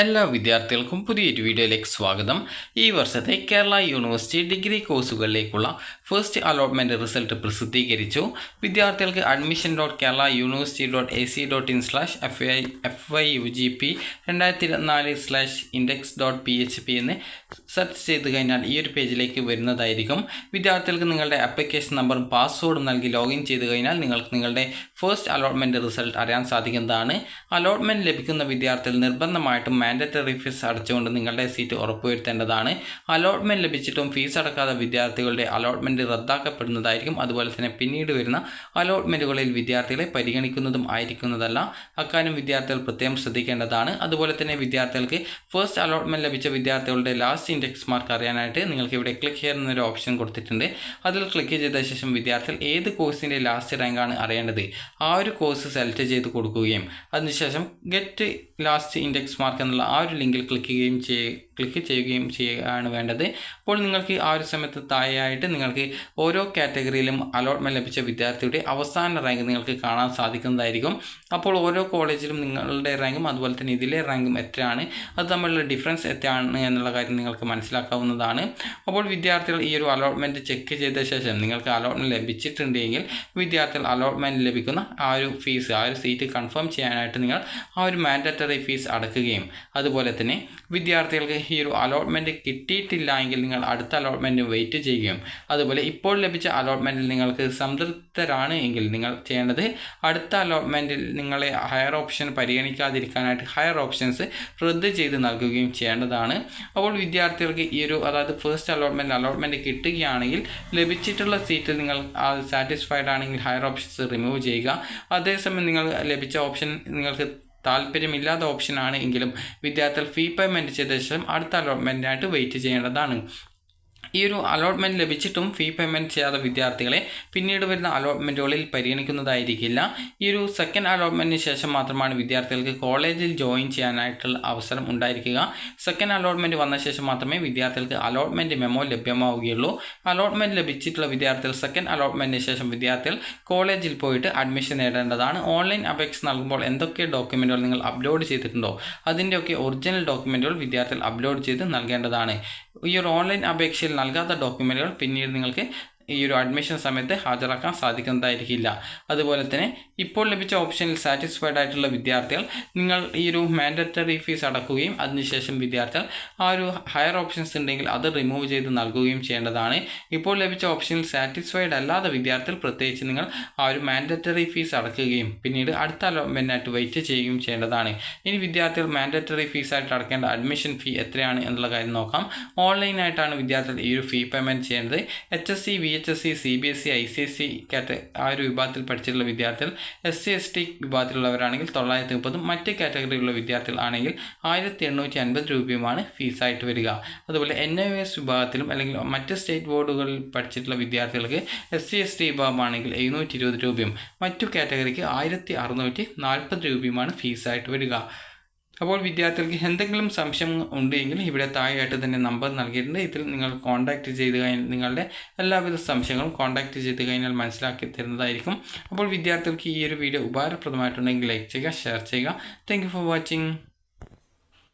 എല്ലാ വിദ്യാർത്ഥികൾക്കും പുതിയൊരു വീഡിയോയിലേക്ക് സ്വാഗതം. ഈ വർഷത്തെ കേരള യൂണിവേഴ്സിറ്റി ഡിഗ്രി കോഴ്സുകളിലേക്കുള്ള ഫസ്റ്റ് അലോട്ട്മെൻറ്റ് റിസൾട്ട് പ്രസിദ്ധീകരിച്ചു. വിദ്യാർത്ഥികൾക്ക് admission.keralauniversity.ac.in/FYUGP 2024/index.php എന്ന് സെർച്ച് ചെയ്ത് കഴിഞ്ഞാൽ ഈ ഒരു പേജിലേക്ക് വരുന്നതായിരിക്കും. വിദ്യാർത്ഥികൾക്ക് നിങ്ങളുടെ ആപ്ലിക്കേഷൻ നമ്പറും പാസ്വേഡും നൽകി ലോഗിൻ ചെയ്ത് കഴിഞ്ഞാൽ നിങ്ങൾക്ക് നിങ്ങളുടെ ഫസ്റ്റ് അലോട്ട്മെൻറ്റ് റിസൾട്ട് അറിയാൻ സാധിക്കുന്നതാണ്. അലോട്ട്മെൻറ്റ് ലഭിക്കുന്ന വിദ്യാർത്ഥികൾ നിർബന്ധമായിട്ടും മാൻഡറ്ററി ഫീസ് അടച്ചുകൊണ്ട് നിങ്ങളുടെ സീറ്റ് ഉറപ്പുവരുത്തേണ്ടതാണ്. അലോട്ട്മെൻറ്റ് ലഭിച്ചിട്ടും ഫീസ് അടക്കാത്ത വിദ്യാർത്ഥികളുടെ അലോട്ട്മെൻറ്റ് റദ്ദാക്കപ്പെടുന്നതായിരിക്കും. അതുപോലെ തന്നെ പിന്നീട് വരുന്ന അലോട്ട്മെൻറ്റുകളിൽ വിദ്യാർത്ഥികളെ പരിഗണിക്കുന്നതും ആയിരിക്കുന്നതല്ല. അക്കാര്യം വിദ്യാർത്ഥികൾ പ്രത്യേകം ശ്രദ്ധിക്കേണ്ടതാണ്. അതുപോലെ തന്നെ വിദ്യാർത്ഥികൾക്ക് ഫസ്റ്റ് അലോട്ട്മെൻറ്റ് ലഭിച്ച വിദ്യാർത്ഥികളുടെ ലാസ്റ്റ് ഇൻഡെക്സ് മാർക്ക് അറിയാനായിട്ട് നിങ്ങൾക്ക് ഇവിടെ ക്ലിക്ക് ഹിയർ എന്നൊരു ഓപ്ഷൻ കൊടുത്തിട്ടുണ്ട്. അതിൽ ക്ലിക്ക് ചെയ്ത ശേഷം വിദ്യാർത്ഥികൾ ഏത് കോഴ്സിൻ്റെ ലാസ്റ്റ് റാങ്കാണ് അറിയേണ്ടത് ആ ഒരു കോഴ്സ് സെലക്ട് ചെയ്ത് കൊടുക്കുകയും അതിനുശേഷം ഗെറ്റ് ലാസ്റ്റ് ഇൻഡെക്സ് മാർക്ക് എന്നുള്ള ആ ഒരു ലിങ്കിൽ ക്ലിക്ക് ചെയ്യുകയും ചെയ്യുകയാണ് വേണ്ടത്. അപ്പോൾ നിങ്ങൾക്ക് ആ ഒരു സമയത്ത് താഴെയായിട്ട് നിങ്ങൾക്ക് ഓരോ കാറ്റഗറിയിലും അലോട്ട്മെൻറ്റ് ലഭിച്ച വിദ്യാർത്ഥിയുടെ അവസാന റാങ്ക് നിങ്ങൾക്ക് കാണാൻ സാധിക്കുന്നതായിരിക്കും. അപ്പോൾ ഓരോ കോളേജിലും നിങ്ങളുടെ റാങ്കും അതുപോലെ തന്നെ ഇതിലെ റാങ്കും എത്രയാണ്, അത് തമ്മിലുള്ള ഡിഫറൻസ് എത്രയാണ് എന്നുള്ള കാര്യം നിങ്ങൾക്ക് മനസ്സിലാക്കാവുന്നതാണ്. അപ്പോൾ വിദ്യാർത്ഥികൾ ഈ ഒരു അലോട്ട്മെൻറ്റ് ചെക്ക് ചെയ്ത ശേഷം നിങ്ങൾക്ക് അലോട്ട്മെൻറ്റ് ലഭിച്ചിട്ടുണ്ടെങ്കിൽ വിദ്യാർത്ഥികൾ അലോട്ട്മെൻറ്റ് ലഭിക്കുന്ന ആ ഒരു ഫീസ്, ആ ഒരു സീറ്റ് കൺഫേം ചെയ്യാനായിട്ട് നിങ്ങൾ ആ ഒരു മാൻഡറ്ററി ഫീസ് അടക്കുകയും അതുപോലെ തന്നെ വിദ്യാർത്ഥികൾക്ക് ഈ ഒരു അലോട്ട്മെൻറ്റ് കിട്ടിയിട്ടില്ല എങ്കിൽ നിങ്ങൾ അടുത്ത അലോട്ട്മെൻറ്റ് വെയിറ്റ് ചെയ്യുകയും അതുപോലെ ഇപ്പോൾ ലഭിച്ച അലോട്ട്മെൻറ്റിൽ നിങ്ങൾക്ക് സംതൃപ്തരാണ് എങ്കിൽ നിങ്ങൾ ചെയ്യേണ്ടത് അടുത്ത അലോട്ട്മെൻറ്റിൽ നിങ്ങളെ ഹയർ ഓപ്ഷൻ പരിഗണിക്കാതിരിക്കാനായിട്ട് ഹയർ ഓപ്ഷൻസ് റദ്ദ് ചെയ്ത് നൽകുകയും ചെയ്യേണ്ടതാണ്. അപ്പോൾ വിദ്യാർത്ഥികൾക്ക് ഈ ഒരു അതായത് ഫസ്റ്റ് അലോട്ട്മെൻറ്റ് കിട്ടുകയാണെങ്കിൽ ലഭിച്ചിട്ടുള്ള സീറ്റിൽ നിങ്ങൾ സാറ്റിസ്ഫൈഡ് ആണെങ്കിൽ ഹയർ ഓപ്ഷൻസ് റിമൂവ് ചെയ്യുക. അതേസമയം നിങ്ങൾ ലഭിച്ച ഓപ്ഷൻ നിങ്ങൾക്ക് താല്പര്യമില്ലാത്ത ഓപ്ഷനാണ് എങ്കിലും വിദ്യാർത്ഥികൾ ഫീ പേയ്മെൻറ്റ് ചെയ്ത ശേഷം അടുത്ത അലോട്ട്മെൻറ്റിനായിട്ട് വെയിറ്റ് ചെയ്യേണ്ടതാണ്. ഈ ഒരു അലോട്ട്മെൻറ്റ് ലഭിച്ചിട്ടും ഫീ പേയ്മെൻറ്റ് ചെയ്യാത്ത വിദ്യാർത്ഥികളെ പിന്നീട് വരുന്ന അലോട്ട്മെൻറ്റുകളിൽ പരിഗണിക്കുന്നതായിരിക്കില്ല. ഈ ഒരു സെക്കൻഡ് അലോട്ട്മെൻറ്റിന് ശേഷം മാത്രമാണ് വിദ്യാർത്ഥികൾക്ക് കോളേജിൽ ജോയിൻ ചെയ്യാനായിട്ടുള്ള അവസരം ഉണ്ടായിരിക്കുക. സെക്കൻഡ് അലോട്ട്മെൻറ്റ് വന്ന ശേഷം മാത്രമേ വിദ്യാർത്ഥികൾക്ക് അലോട്ട്മെൻറ്റ് മെമ്മോ ലഭ്യമാവുകയുള്ളൂ. അലോട്ട്മെൻറ്റ് ലഭിച്ചിട്ടുള്ള വിദ്യാർത്ഥികൾ സെക്കൻഡ് അലോട്ട്മെൻറ്റിന് ശേഷം വിദ്യാർത്ഥികൾ കോളേജിൽ പോയിട്ട് അഡ്മിഷൻ നേടേണ്ടതാണ്. ഓൺലൈൻ അപേക്ഷ നൽകുമ്പോൾ എന്തൊക്കെ ഡോക്യുമെൻറ്റുകൾ നിങ്ങൾ അപ്ലോഡ് ചെയ്തിട്ടുണ്ടോ അതിൻ്റെയൊക്കെ ഒറിജിനൽ ഡോക്യുമെൻറ്റുകൾ വിദ്യാർത്ഥികൾ അപ്ലോഡ് ചെയ്ത് നൽകേണ്ടതാണ്. ഈ ഒരു ഓൺലൈൻ അപേക്ഷയിൽ നൽകാത്ത ഡോക്യുമെൻറ്റുകൾ പിന്നീട് നിങ്ങൾക്ക് ഈ ഒരു അഡ്മിഷൻ സമയത്ത് ഹാജരാക്കാൻ സാധിക്കുന്നതായിരിക്കില്ല. അതുപോലെ തന്നെ ഇപ്പോൾ ലഭിച്ച ഓപ്ഷനിൽ സാറ്റിസ്ഫൈഡ് ആയിട്ടുള്ള വിദ്യാർത്ഥികൾ നിങ്ങൾ ഈ ഒരു മാൻഡറ്ററി ഫീസ് അടക്കുകയും അതിനുശേഷം വിദ്യാർത്ഥികൾ ആ ഒരു ഹയർ ഓപ്ഷൻസ് ഉണ്ടെങ്കിൽ അത് റിമൂവ് ചെയ്ത് നൽകുകയും ചെയ്യേണ്ടതാണ്. ഇപ്പോൾ ലഭിച്ച ഓപ്ഷനിൽ സാറ്റിസ്ഫൈഡ് അല്ലാത്ത വിദ്യാർത്ഥികൾ പ്രത്യേകിച്ച് നിങ്ങൾ ആ ഒരു മാൻഡറ്ററി ഫീസ് അടക്കുകയും പിന്നീട് അടുത്ത അലോട്ട്മെൻറ്റിനായിട്ട് വെയിറ്റ് ചെയ്യുകയും ചെയ്യേണ്ടതാണ്. ഇനി വിദ്യാർത്ഥികൾ മാൻഡറ്ററി ഫീസായിട്ട് അടക്കേണ്ട അഡ്മിഷൻ ഫീ എത്രയാണ് എന്നുള്ള കാര്യം നോക്കാം. ഓൺലൈനായിട്ടാണ് വിദ്യാർത്ഥികൾ ഈ ഒരു ഫീ പേയ്മെൻറ്റ് ചെയ്യേണ്ടത്. HSC VHSC CBSE ICSC ആ ഒരു വിഭാഗത്തിൽ പഠിച്ചിട്ടുള്ള വിദ്യാർത്ഥികൾ SC ST വിഭാഗത്തിലുള്ളവരാണെങ്കിൽ 930 മറ്റ് കാറ്റഗറിയിലുള്ള വിദ്യാർത്ഥികൾ ആണെങ്കിൽ 1850 രൂപയുമാണ് ഫീസായിട്ട് വരിക. അതുപോലെ NIOS വിഭാഗത്തിലും അല്ലെങ്കിൽ മറ്റ് സ്റ്റേറ്റ് ബോർഡുകളിൽ പഠിച്ചിട്ടുള്ള വിദ്യാർത്ഥികൾക്ക് SC ST വിഭാഗമാണെങ്കിൽ 720 രൂപയും മറ്റു കാറ്റഗറിക്ക് 1640 രൂപയുമാണ് ഫീസായിട്ട് വരിക. അപ്പോൾ വിദ്യാർത്ഥികൾക്ക് എന്തെങ്കിലും സംശയം ഉണ്ടെങ്കിൽ ഇവിടെ താഴെയായിട്ട് തന്നെ നമ്പർ നൽകിയിട്ടുണ്ട്. ഇതിൽ നിങ്ങൾ കോൺടാക്റ്റ് ചെയ്ത് കഴിഞ്ഞാൽ നിങ്ങളുടെ എല്ലാവിധ സംശയങ്ങളും കോൺടാക്റ്റ് ചെയ്ത് കഴിഞ്ഞാൽ മനസ്സിലാക്കി തരുന്നതായിരിക്കും. അപ്പോൾ വിദ്യാർത്ഥികൾക്ക് ഈ ഒരു വീഡിയോ ഉപകാരപ്രദമായിട്ടുണ്ടെങ്കിൽ ലൈക്ക് ചെയ്യുക, ഷെയർ ചെയ്യുക. Thank you for watching.